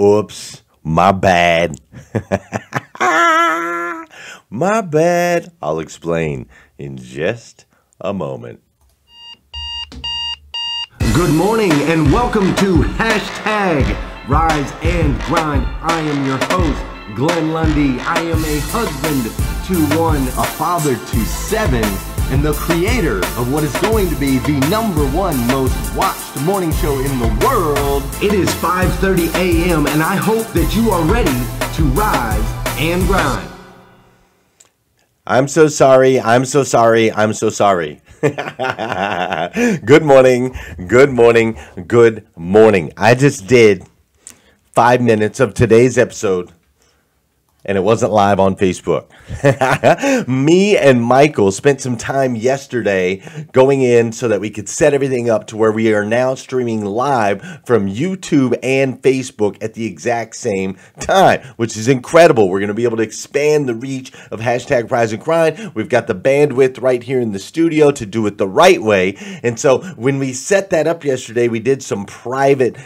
Oops, my bad. My bad. I'll explain in just a moment. Good morning and welcome to Hashtag Rise and Grind. I am your host, Glenn Lundy. I am a husband to one, a father to seven, and the creator of what is going to be the #1 most watched morning show in the world. It is 5:30 a.m. and I hope that you are ready to rise and grind. I'm so sorry. I'm so sorry. I'm so sorry. Good morning. Good morning. Good morning. I just did 5 minutes of today's episode, and it wasn't live on Facebook. Me and Michael spent some time yesterday going in so that we could set everything up to where we are now streaming live from YouTube and Facebook at the exact same time, which is incredible. We're going to be able to expand the reach of Hashtag Rise and Grind. We've got the bandwidth right here in the studio to do it the right way. And so when we set that up yesterday, we did some private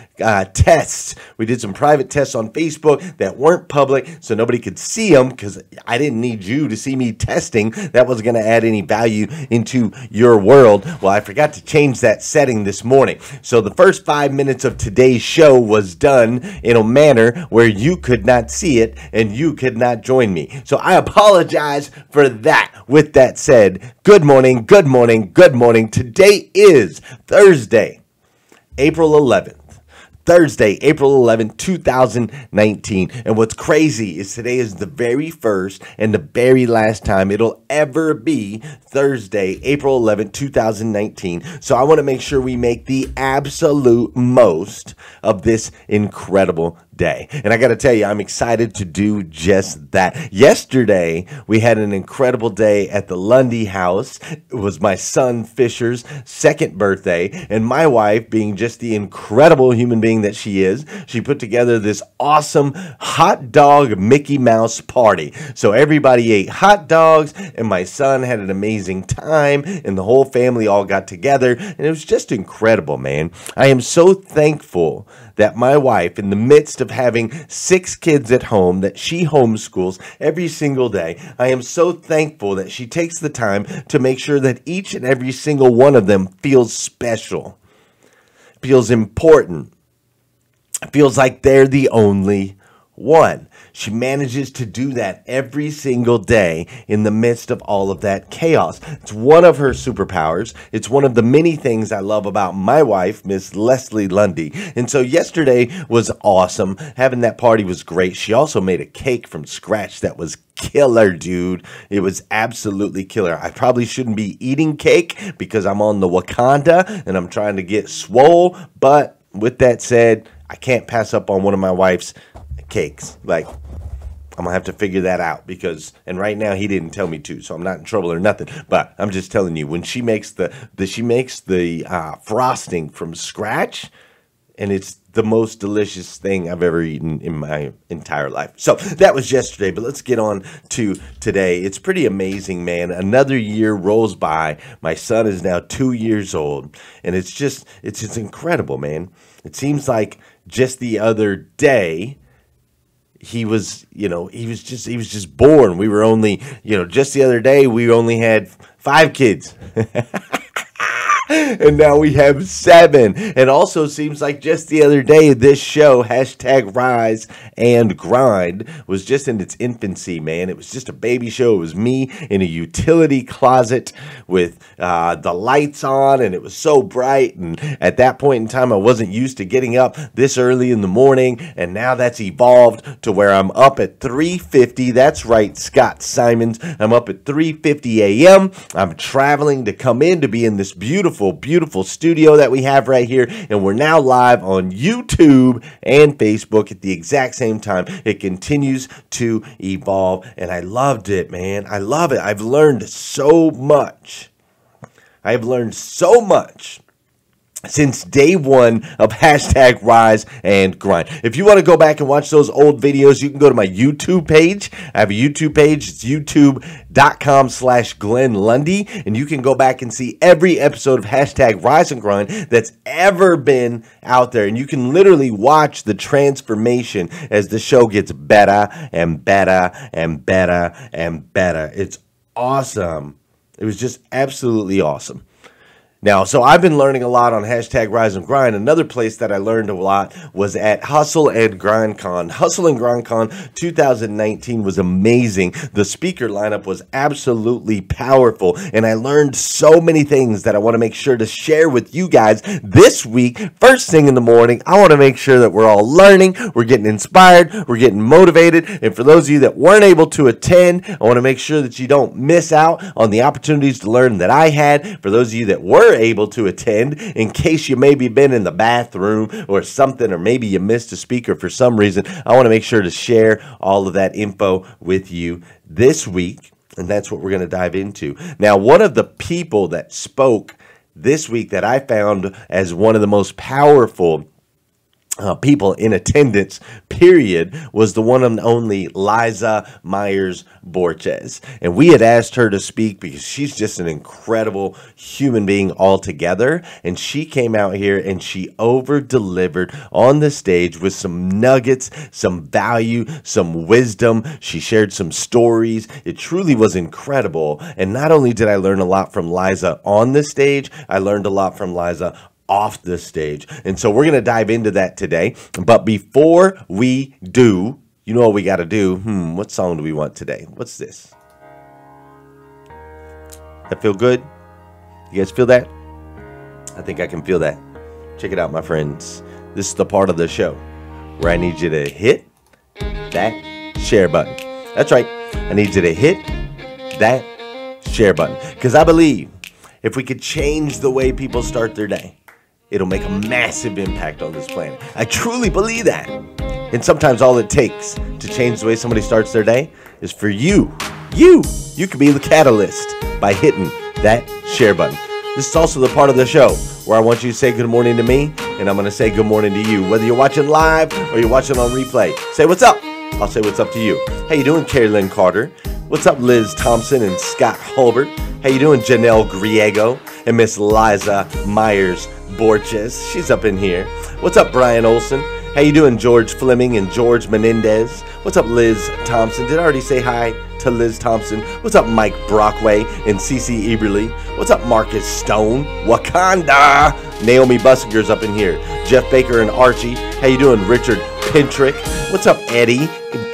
tests. We did some private tests on Facebook that weren't public, so nobody could see them, because I didn't need you to see me testing. That wasn't going to add any value into your world. Well, I forgot to change that setting this morning. So the first 5 minutes of today's show was done in a manner where you could not see it and you could not join me. So I apologize for that. With that said, good morning, good morning, good morning. Today is Thursday, April 11th. Thursday, April 11, 2019. And what's crazy is today is the very first and the very last time it'll ever be Thursday, April 11, 2019. So I want to make sure we make the absolute most of this incredible day. And I got to tell you, I'm excited to do just that. Yesterday, we had an incredible day at the Lundy house. It was my son Fisher's second birthday, and my wife, being just the incredible human being that she is, she put together this awesome hot dog Mickey Mouse party. So everybody ate hot dogs, and my son had an amazing time, and the whole family all got together, and it was just incredible, man. I am so thankful that my wife, in the midst of having 6 kids at home that she homeschools every single day, I am so thankful that she takes the time to make sure that each and every single one of them feels special, feels important, feels like they're the only one. She manages to do that every single day in the midst of all of that chaos. It's one of her superpowers. It's one of the many things I love about my wife, Miss Leslie Lundy. And so yesterday was awesome. Having that party was great. She also made a cake from scratch that was killer, dude. It was absolutely killer. I probably shouldn't be eating cake because I'm on the Wakanda and I'm trying to get swole. But with that said, I can't pass up on one of my wife's cakes. Like, I'm gonna have to figure that out, because, and right now he didn't tell me to, so I'm not in trouble or nothing. But I'm just telling you, when she makes the frosting from scratch, and it's the most delicious thing I've ever eaten in my entire life. So that was yesterday, but let's get on to today. It's pretty amazing, man. Another year rolls by. My son is now 2 years old, and it's incredible, man. It seems like just the other day, he was just born. We were only, just the other day, we only had 5 kids. And now we have 7. And also seems like just the other day, this show, Hashtag Rise and Grind, was just in its infancy, man. It was just a baby show. It was me in a utility closet with the lights on, and it was so bright. And at that point in time, I wasn't used to getting up this early in the morning. And now that's evolved to where I'm up at 3:50. That's right, Scott Simons. I'm up at 3:50 a.m. I'm traveling to come in to be in this beautiful studio that we have right here, and we're now live on YouTube and Facebook at the exact same time. It continues to evolve, and I loved it, man. I love it. I've learned so much. I've learned so much since day one of hashtag Rise and Grind. If you want to go back and watch those old videos, you can go to my YouTube page. I have a YouTube page. It's youtube.com/Glenn Lundy. And you can go back and see every episode of hashtag Rise and Grind that's ever been out there. And you can literally watch the transformation as the show gets better and better and better and better. It's awesome. It was just absolutely awesome. Now, so I've been learning a lot on hashtag Rise and Grind. Another place that I learned a lot was at Hustle and Grind Con. Hustle and Grind Con 2019 was amazing. The speaker lineup was absolutely powerful, and I learned so many things that I want to make sure to share with you guys this week. First thing in the morning, I want to make sure that we're all learning, we're getting inspired, we're getting motivated, and for those of you that weren't able to attend, I want to make sure that you don't miss out on the opportunities to learn that I had. For those of you that were able to attend, in case you maybe been in the bathroom or something, or maybe you missed a speaker for some reason, I want to make sure to share all of that info with you this week, and that's what we're going to dive into. Now, one of the people that spoke this week that I found as one of the most powerful people in attendance, period, was the one and only Liza Myers Borges. And we had asked her to speak because she's just an incredible human being altogether. And she came out here and she over-delivered on the stage with some nuggets, some value, some wisdom. She shared some stories. It truly was incredible. And not only did I learn a lot from Liza on the stage, I learned a lot from Liza off the stage. And so we're going to dive into that today. But before we do, you know what we got to do? What song do we want today? What's this? That feel good? You guys feel that? I think I can feel that. Check it out, my friends. This is the part of the show where I need you to hit that share button. That's right. I need you to hit that share button. Because I believe if we could change the way people start their day, it'll make a massive impact on this planet. I truly believe that. And sometimes all it takes to change the way somebody starts their day is for you. You could be the catalyst by hitting that share button. This is also the part of the show where I want you to say good morning to me, and I'm going to say good morning to you. Whether you're watching live or you're watching on replay, say what's up. I'll say what's up to you. How you doing, Carrie Lynn Carter? What's up, Liz Thompson and Scott Hulbert? How you doing, Janelle Griego and Miss Liza Myers Borges? She's up in here. What's up, Brian Olson? How you doing, George Fleming and George Menendez? What's up, Liz Thompson? Did I already say hi to Liz Thompson? What's up, Mike Brockway and Cece Eberly? What's up, Marcus Stone? Wakanda! Naomi Bussinger's up in here. Jeff Baker and Archie. How you doing, Richard Pintrick? What's up, Eddie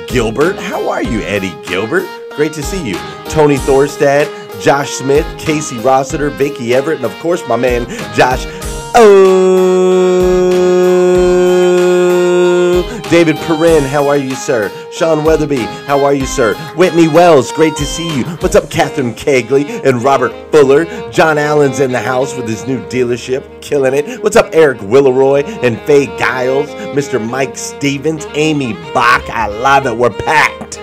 Gilbert? How are you, Eddie Gilbert? Great to see you. Tony Thorstad, Josh Smith, Casey Rossiter, Vicky Everett, and of course my man Josh David Perrin, how are you, sir? Sean Weatherby, how are you, sir? Whitney Wells, great to see you. What's up, Catherine Kegley and Robert Fuller? John Allen's in the house with his new dealership, killing it. What's up, Eric Willeroy and Faye Giles? Mr. Mike Stevens, Amy Bach, I love it. We're packed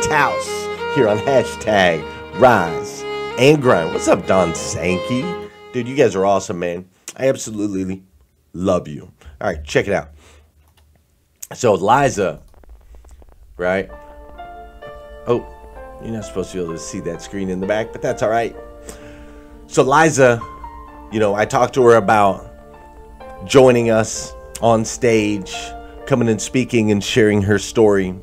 house here on hashtag Rise and Grind. What's up, Don Sankey? Dude, you guys are awesome, man. I absolutely love you. All right, check it out. So Liza, right? Oh, you're not supposed to be able to see that screen in the back, but that's all right. So Liza, you know, I talked to her about joining us on stage, coming and speaking and sharing her story.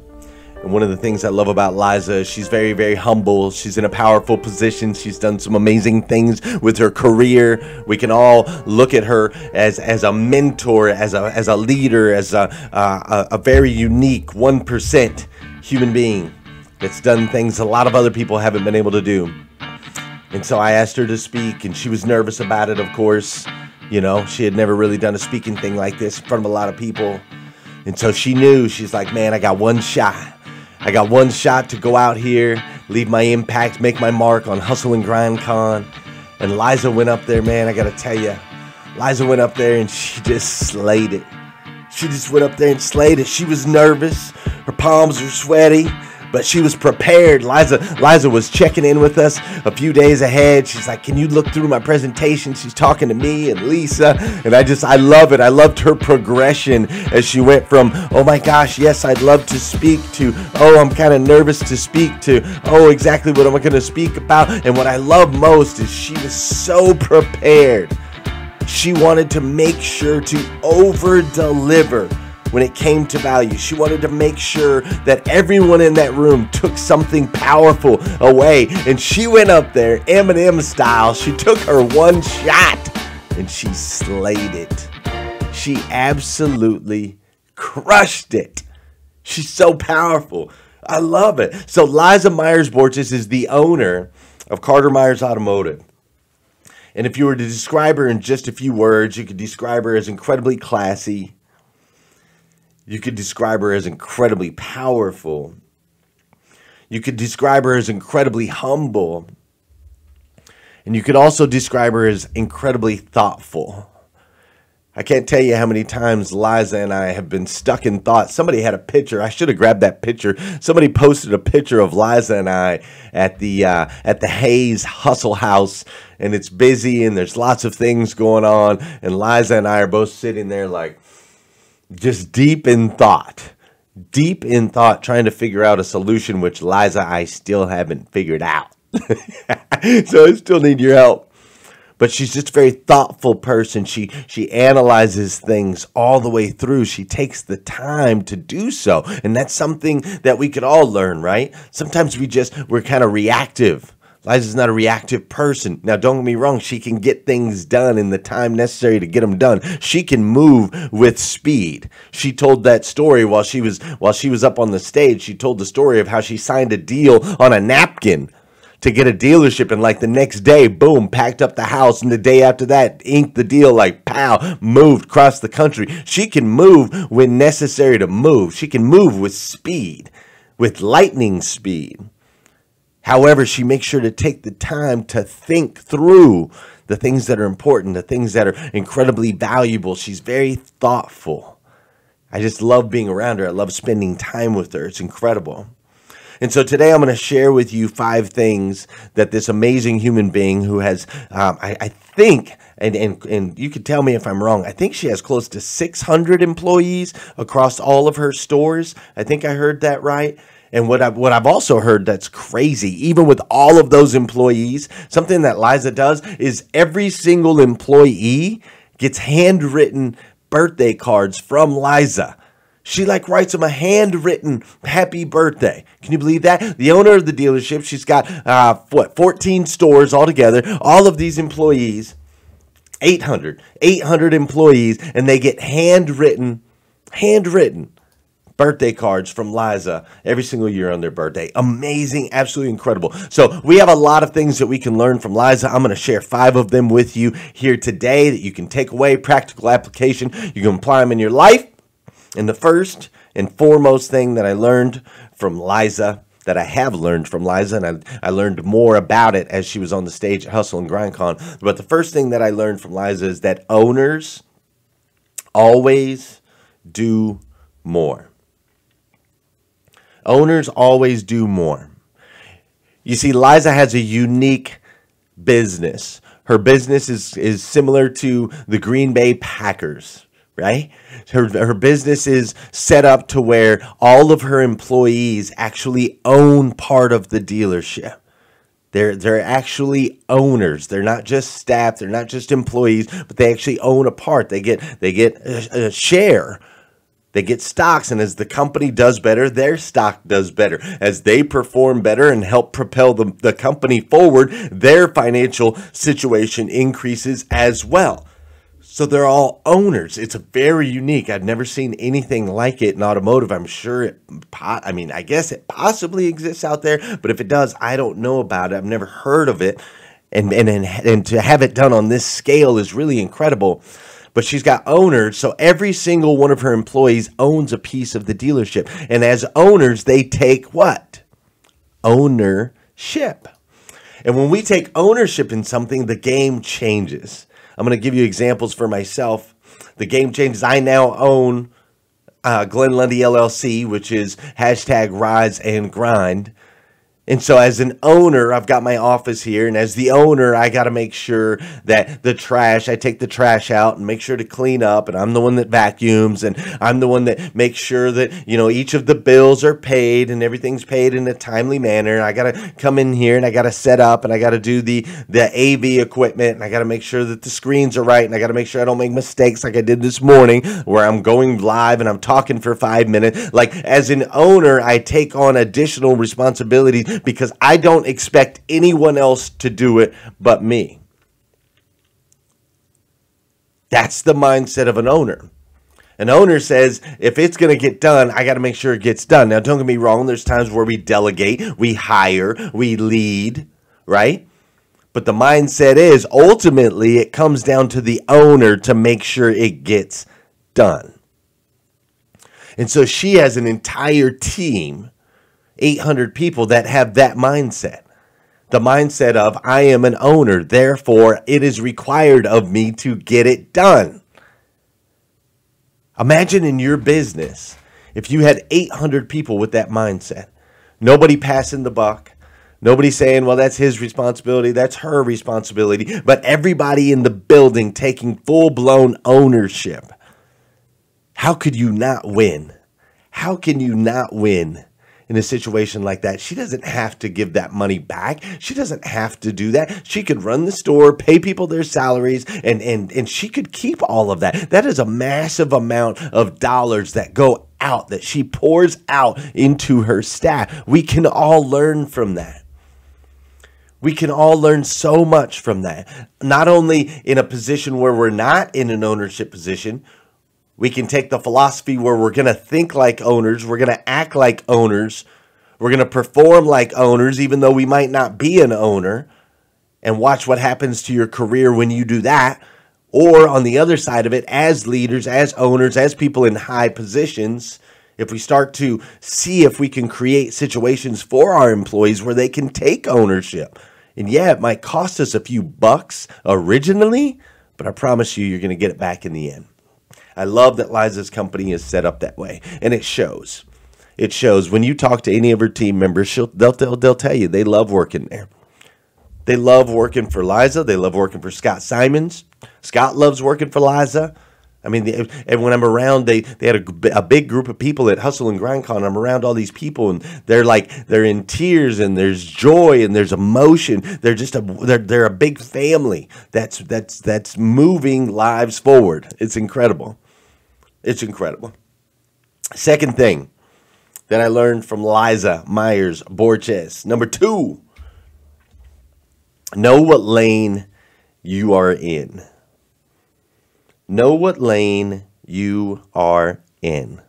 And one of the things I love about Liza is she's very, very humble. She's in a powerful position. She's done some amazing things with her career. We can all look at her as a mentor, as a leader, as a very unique 1% human being that's done things a lot of other people haven't been able to do. And so I asked her to speak, and she was nervous about it, of course. You know, she had never really done a speaking thing like this in front of a lot of people. And so she knew, she's like, man, I got one shot. I got one shot to go out here, leave my impact, make my mark on Hustle and Grind Con. And Liza went up there, man, I got to tell you. Liza went up there and she just slayed it. She just went up there and slayed it. She was nervous. Her palms were sweaty. but she was prepared. Liza was checking in with us a few days ahead. She's like, can you look through my presentation? She's talking to me and Lisa, and I love it. I loved her progression as she went from, oh my gosh, yes, I'd love to speak, to, oh, I'm kind of nervous to speak, to, oh, exactly what am I going to speak about? And what I love most is she was so prepared. She wanted to make sure to over-deliver when it came to value. She wanted to make sure that everyone in that room took something powerful away. And she went up there, Eminem style. She took her one shot and she slayed it. She absolutely crushed it. She's so powerful. I love it. So Liza Myers-Borges is the owner of Carter Myers Automotive. And if you were to describe her in just a few words, you could describe her as incredibly classy. You could describe her as incredibly powerful. You could describe her as incredibly humble. And you could also describe her as incredibly thoughtful. I can't tell you how many times Liza and I have been stuck in thought. Somebody had a picture. I should have grabbed that picture. Somebody posted a picture of Liza and I at the Hayes Hustle House, and it's busy and there's lots of things going on. And Liza and I are both sitting there like just deep in thought, trying to figure out a solution, which Liza, I still haven't figured out. So I still need your help. But she's just a very thoughtful person. She analyzes things all the way through. She takes the time to do so. And that's something that we could all learn, right? Sometimes we're kind of reactive. Liza's not a reactive person. Now, don't get me wrong. She can get things done in the time necessary to get them done. She can move with speed. She told that story while she was up on the stage. She told the story of how she signed a deal on a napkin to get a dealership, and like the next day, boom, packed up the house, and the day after that, inked the deal, like pow, moved across the country. She can move when necessary to move. She can move with speed, with lightning speed. However, she makes sure to take the time to think through the things that are important, the things that are incredibly valuable. She's very thoughtful. I just love being around her. I love spending time with her. It's incredible. And so today I'm going to share with you 5 things that this amazing human being who has, I think, and you can tell me if I'm wrong, I think she has close to 600 employees across all of her stores. I think I heard that right. And what I've also heard that's crazy, even with all of those employees, something that Liza does is every single employee gets handwritten birthday cards from Liza. She writes them a handwritten happy birthday. Can you believe that? The owner of the dealership, she's got 14 stores altogether. All of these employees, 800 employees, and they get handwritten birthday cards from Liza every single year on their birthday. Amazing, absolutely incredible. So we have a lot of things that we can learn from Liza. I'm going to share 5 of them with you here today that you can take away, practical application. You can apply them in your life. And the first and foremost thing that I learned from Liza, that I have learned from Liza, and I learned more about it as she was on the stage at Hustle and GrindCon. But the first thing that I learned from Liza is that owners always do more. Owners always do more. You see, Liza has a unique business. Her business is similar to the Green Bay Packers. Right? Her business is set up to where all of her employees actually own part of the dealership. They're actually owners. They're not just staff. They're not just employees, but they actually own a part. They get a share. They get stocks, and as the company does better, their stock does better. As they perform better and help propel the company forward, their financial situation increases as well. So they're all owners. It's very unique. I've never seen anything like it in automotive. I'm sure I guess it possibly exists out there, but if it does, I don't know about it. I've never heard of it. And to have it done on this scale is really incredible. But she's got owners, so every single one of her employees owns a piece of the dealership. And as owners, they take what? Ownership. And when we take ownership in something, the game changes. I'm going to give you examples for myself. The game changes. I now own Glenn Lundy LLC, which is hashtag Rise and Grind. And so as an owner, I've got my office here. And as the owner, I got to make sure that I take the trash out and make sure to clean up. And I'm the one that vacuums. And I'm the one that makes sure that, each of the bills are paid and everything's paid in a timely manner. I got to come in here and I got to set up and I got to do the AV equipment. And I got to make sure that the screens are right. And I got to make sure I don't make mistakes like I did this morning where I'm going live and I'm talking for 5 minutes. Like as an owner, I take on additional responsibilities because I don't expect anyone else to do it but me. That's the mindset of an owner. An owner says, if it's going to get done, I got to make sure it gets done. Now, don't get me wrong. There's times where we delegate, we hire, we lead, right? But the mindset is ultimately it comes down to the owner to make sure it gets done. And so she has an entire team, 800 people that have that mindset. The mindset of, I am an owner, therefore it is required of me to get it done. Imagine in your business, if you had 800 people with that mindset, nobody passing the buck, nobody saying, well, that's his responsibility, that's her responsibility, but everybody in the building taking full-blown ownership. How could you not win? How can you not win in a situation like that? She doesn't have to give that money back. She doesn't have to do that. She could run the store, pay people their salaries, and she could keep all of that. That is a massive amount of dollars that go out, that she pours out into her staff. We can all learn from that. We can all learn so much from that. Not only in a position where we're not in an ownership position, we can take the philosophy where we're going to think like owners, we're going to act like owners, we're going to perform like owners, even though we might not be an owner, and watch what happens to your career when you do that. Or on the other side of it, as leaders, as owners, as people in high positions, if we start to see if we can create situations for our employees where they can take ownership. And yeah, it might cost us a few bucks originally, but I promise you, you're going to get it back in the end. I love that Liza's company is set up that way, and it shows. It shows when you talk to any of her team members. They'll tell you they love working there. They love working for Liza. They love working for Scott Simons. Scott loves working for Liza. I mean, and when I'm around, they had a big group of people at Hustle and GrindCon. I'm around all these people, and they're in tears, and there's joy, and there's emotion. They're a big family that's moving lives forward. It's incredible. It's incredible. Second thing that I learned from Liza Myers Borges. Number 2, know what lane you are in. Know what lane you are in.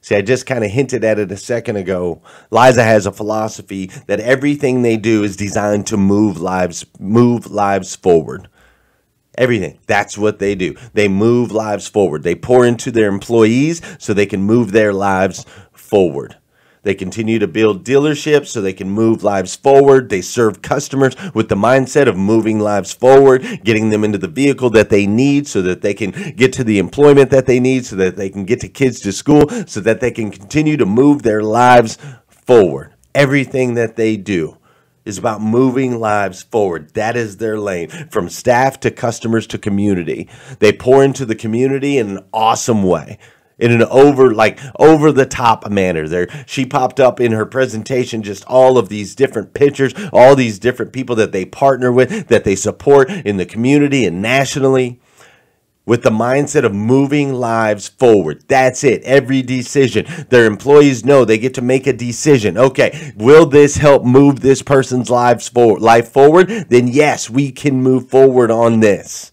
See, I just kind of hinted at it a second ago. Liza has a philosophy that everything they do is designed to move lives forward. Everything. That's what they do. They move lives forward. They pour into their employees so they can move their lives forward. They continue to build dealerships so they can move lives forward. They serve customers with the mindset of moving lives forward, getting them into the vehicle that they need so that they can get to the employment that they need, so that they can get to kids to school, so that they can continue to move their lives forward. Everything that they do is about moving lives forward. That is their lane, from staff to customers to community. They pour into the community in an awesome way, in an over the top manner. She popped up in her presentation, just all of these different pictures, all these different people that they partner with, that they support in the community and nationally, with the mindset of moving lives forward. That's it. Every decision. Their employees know they get to make a decision. Okay, will this help move this person's life forward? Then yes, we can move forward on this.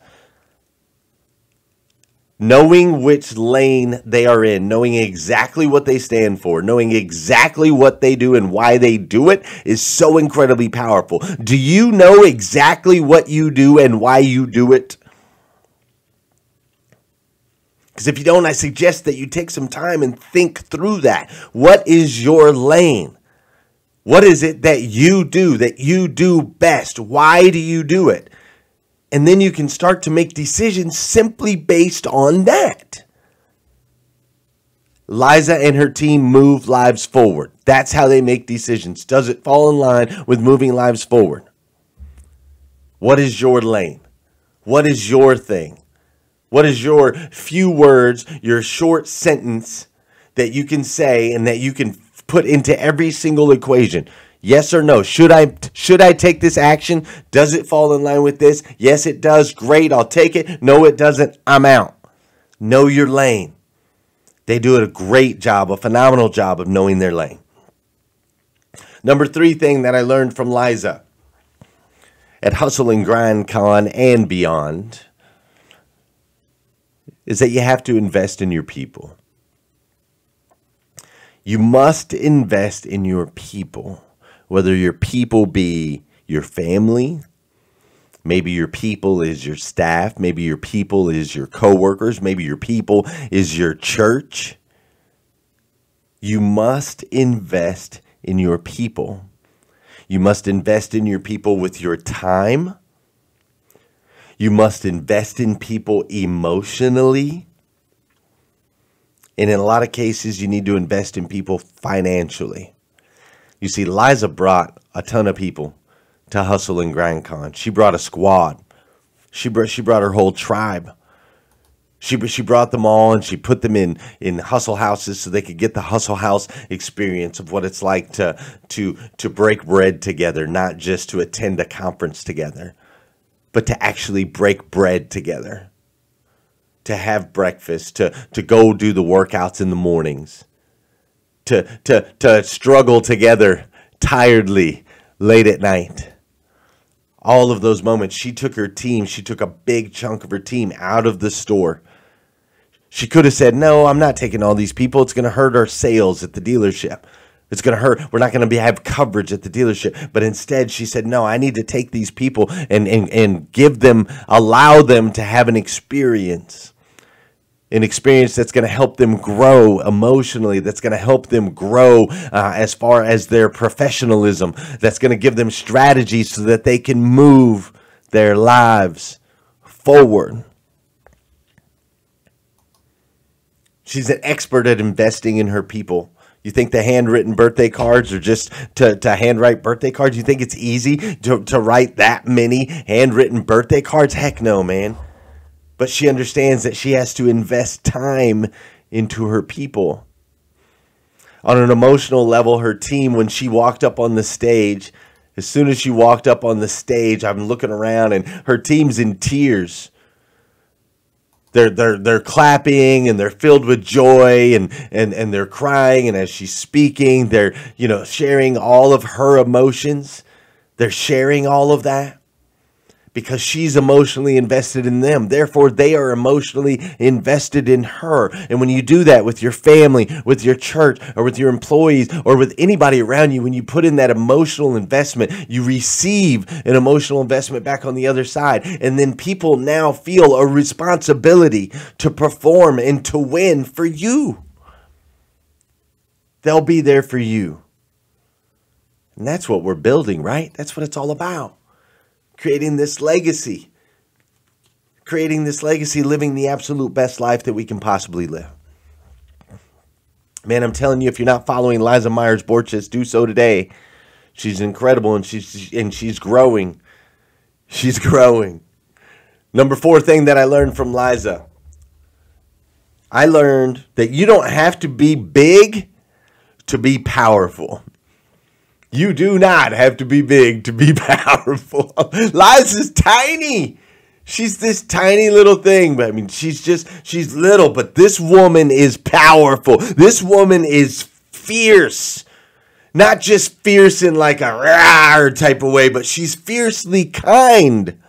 Knowing which lane they are in, knowing exactly what they stand for, knowing exactly what they do and why they do it is so incredibly powerful. Do you know exactly what you do and why you do it? Because if you don't, I suggest that you take some time and think through that. What is your lane? What is it that you do best? Why do you do it? And then you can start to make decisions simply based on that. Liza and her team move lives forward. That's how they make decisions. Does it fall in line with moving lives forward? What is your lane? What is your thing? What is your few words, your short sentence that you can say and that you can put into every single equation? Yes or no? Should I take this action? Does it fall in line with this? Yes, it does. Great, I'll take it. No, it doesn't. I'm out. Know your lane. They do a great job, a phenomenal job of knowing their lane. Number 3 thing that I learned from Liza at Hustle and Grind Con and beyond is that you have to invest in your people. You must invest in your people, whether your people be your family, maybe your people is your staff, maybe your people is your coworkers, maybe your people is your church. You must invest in your people. You must invest in your people with your time. You must invest in people emotionally. And in a lot of cases, you need to invest in people financially. You see, Liza brought a ton of people to Hustle and Grind Con. She brought a squad. She brought her whole tribe. She brought them all and she put them in hustle houses so they could get the hustle house experience of what it's like to break bread together, not just to attend a conference together, but to actually break bread together, to have breakfast, to go do the workouts in the mornings, to struggle together tiredly late at night. All of those moments, she took her team, she took a big chunk of her team out of the store. She could have said, no, I'm not taking all these people. It's going to hurt our sales at the dealership. It's going to hurt. We're not going to have coverage at the dealership. But instead, she said, no, I need to take these people and give them, allow them to have an experience that's going to help them grow emotionally, that's going to help them grow as far as their professionalism, that's going to give them strategies so that they can move their lives forward. She's an expert at investing in her people. You think the handwritten birthday cards are just to handwrite birthday cards? You think it's easy to write that many handwritten birthday cards? Heck no, man. But she understands that she has to invest time into her people. On an emotional level, her team, when she walked up on the stage, as soon as she walked up on the stage, I'm looking around and her team's in tears. They're clapping and they're filled with joy and they're crying, and as she's speaking, they're sharing all of her emotions. They're sharing all of that because she's emotionally invested in them. Therefore, they are emotionally invested in her. And when you do that with your family, with your church, or with your employees, or with anybody around you, when you put in that emotional investment, you receive an emotional investment back on the other side. And then people now feel a responsibility to perform and to win for you. They'll be there for you. And that's what we're building, right? That's what it's all about. Creating this legacy, living the absolute best life that we can possibly live. Man, I'm telling you, if you're not following Liza Myers-Borges, do so today. She's incredible, and she's growing. She's growing. Number 4 thing that I learned from Liza. I learned that you don't have to be big to be powerful. You do not have to be big to be powerful. Liza's tiny. She's this tiny little thing. But I mean, she's little, but this woman is powerful. This woman is fierce. Not just fierce in like a rawr type of way, but she's fiercely kind.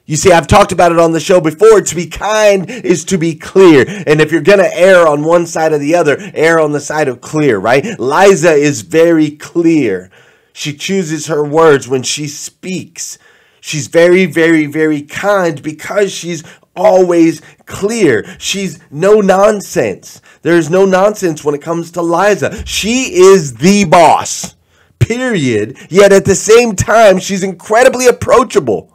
You see, I've talked about it on the show before. To be kind is to be clear. And if you're going to err on one side or the other, err on the side of clear, right? Liza is very clear. She chooses her words when she speaks. She's very, very, very kind because she's always clear. She's no nonsense. There's no nonsense when it comes to Liza. She is the boss, period. Yet at the same time, she's incredibly approachable.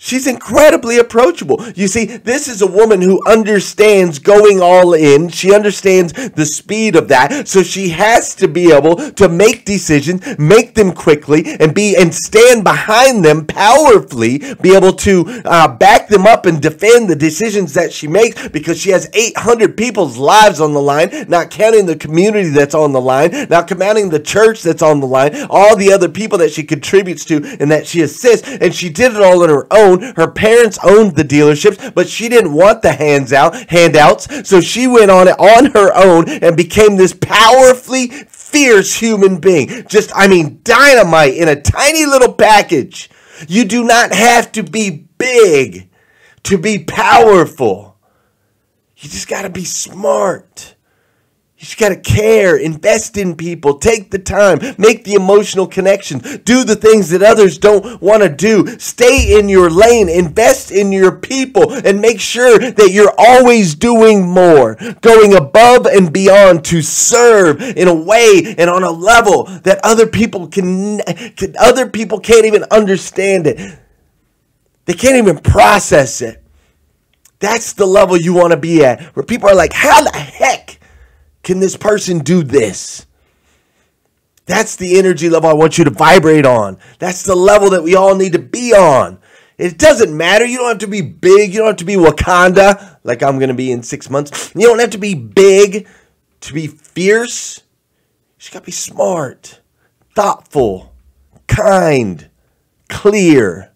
She's incredibly approachable. You see, this is a woman who understands going all in. She understands the speed of that. So she has to be able to make decisions, make them quickly, and stand behind them powerfully, be able to back them up and defend the decisions that she makes, because she has 800 people's lives on the line, not counting the community that's on the line, not counting the church that's on the line, all the other people that she contributes to and that she assists. And she did it all on her own. Her parents owned the dealerships, but she didn't want the handouts, so she went on it on her own and became this powerfully fierce human being. Dynamite in a tiny little package. You do not have to be big to be powerful. You just got to be smart. You just got to care, invest in people, take the time, make the emotional connections, do the things that others don't want to do, stay in your lane, invest in your people, and make sure that you're always doing more, going above and beyond to serve in a way and on a level that other people can't even understand it. They can't even process it. That's the level you want to be at, where people are like, how the heck can this person do this? That's the energy level I want you to vibrate on. That's the level that we all need to be on. It doesn't matter. You don't have to be big. You don't have to be Wakanda, like I'm going to be in 6 months. You don't have to be big to be fierce. You just got to be smart, thoughtful, kind, clear,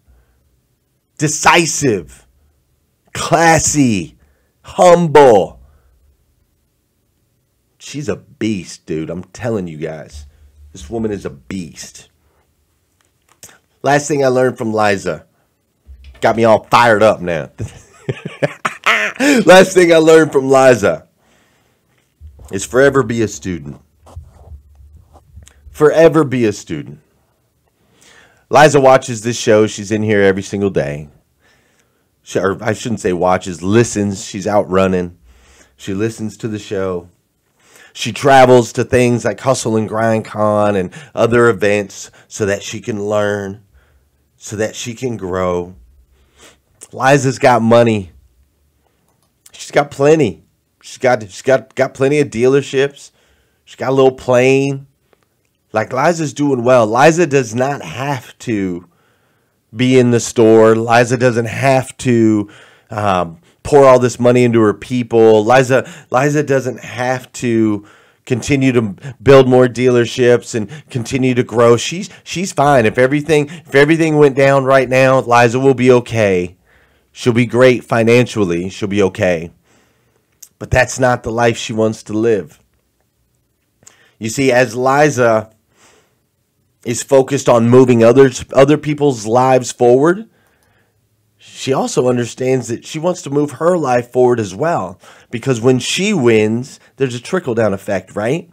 decisive, classy, humble. She's a beast, dude. I'm telling you guys. This woman is a beast. Last thing I learned from Liza. Got me all fired up now. Last thing I learned from Liza is forever be a student. Forever be a student. Liza watches this show. She's in here every single day. Or I shouldn't say watches, listens. She's out running. She listens to the show. She travels to things like Hustle and Grind Con and other events so that she can learn, so that she can grow. Liza's got money. She's got plenty. She's got plenty of dealerships. She's got a little plane. Like, Liza's doing well. Liza does not have to be in the store. Liza doesn't have to pour all this money into her people. Liza doesn't have to continue to build more dealerships and continue to grow. She's fine. If everything went down right now, Liza will be okay. She'll be great financially. She'll be okay. But that's not the life she wants to live. You see, as Liza is focused on moving other people's lives forward, she also understands that she wants to move her life forward as well. Because when she wins, there's a trickle-down effect, right?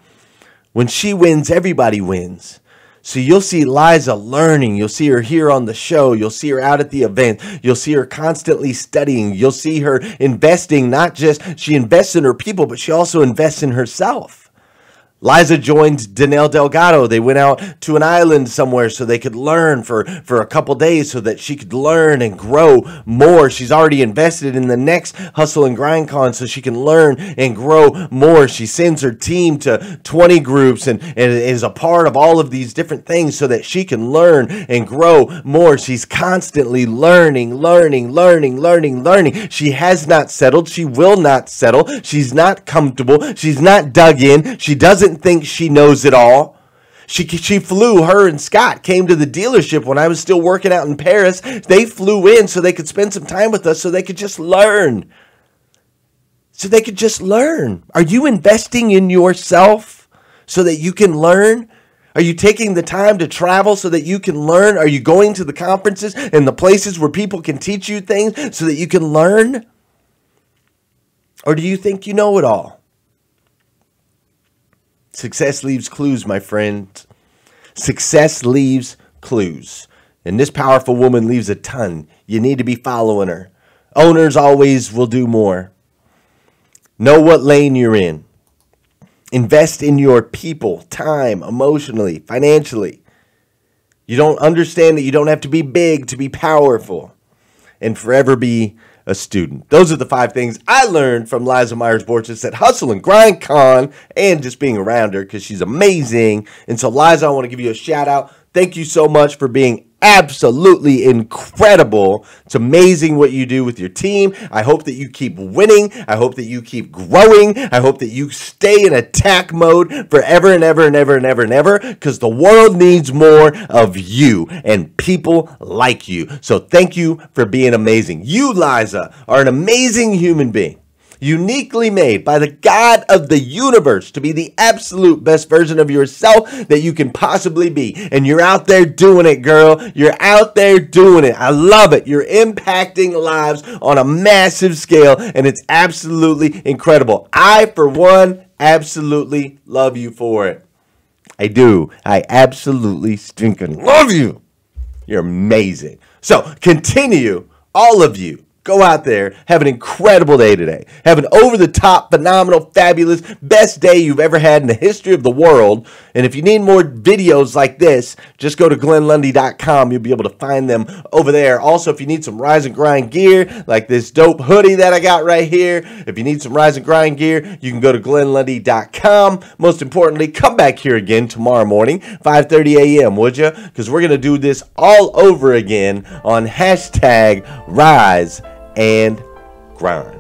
When she wins, everybody wins. So you'll see Liza learning. You'll see her here on the show. You'll see her out at the event. You'll see her constantly studying. You'll see her investing. Not just she invests in her people, but she also invests in herself. Liza joined Danelle Delgado. They went out to an island somewhere so they could learn for a couple days so that she could learn and grow more. She's already invested in the next Hustle and Grind Con so she can learn and grow more. She sends her team to 20 groups and is a part of all of these different things so that she can learn and grow more. She's constantly learning. She has not settled. She will not settle. She's not comfortable. She's not dug in. She doesn't think she knows it all. She flew, her and Scott came to the dealership when I was still working out in Paris. They flew in so they could spend some time with us so they could just learn. Are you investing in yourself so that you can learn? Are you taking the time to travel so that you can learn? Are you going to the conferences and the places where people can teach you things so that you can learn? Or do you think you know it all? Success leaves clues, my friend. Success leaves clues. And this powerful woman leaves a ton. You need to be following her. Owners always will do more. Know what lane you're in. Invest in your people, time, emotionally, financially. You don't understand that you don't have to be big to be powerful. and forever be a student. Those are the 5 things I learned from Liza Myers-Borges at Hustle and Grind Con, and just being around her because she's amazing. And so, Liza, I want to give you a shout out. Thank you so much for being absolutely incredible. It's amazing what you do with your team. I hope that you keep winning. I hope that you keep growing. I hope that you stay in attack mode forever and ever and ever and ever and ever, because the world needs more of you and people like you. So thank you for being amazing. You, Liza, are an amazing human being, uniquely made by the God of the universe to be the absolute best version of yourself that you can possibly be. And you're out there doing it, girl. You're out there doing it. I love it. You're impacting lives on a massive scale, and it's absolutely incredible. I, for one, absolutely love you for it. I do. I absolutely stinking love you. You're amazing. So continue, all of you. Go out there, have an incredible day today. Have an over-the-top, phenomenal, fabulous, best day you've ever had in the history of the world. And if you need more videos like this, just go to GlennLundy.com. You'll be able to find them over there. Also, if you need some Rise and Grind gear, like this dope hoodie that I got right here, if you need some Rise and Grind gear, you can go to GlennLundy.com. Most importantly, come back here again tomorrow morning, 5:30 a.m., would you? Because we're going to do this all over again on hashtag Rise and Grind.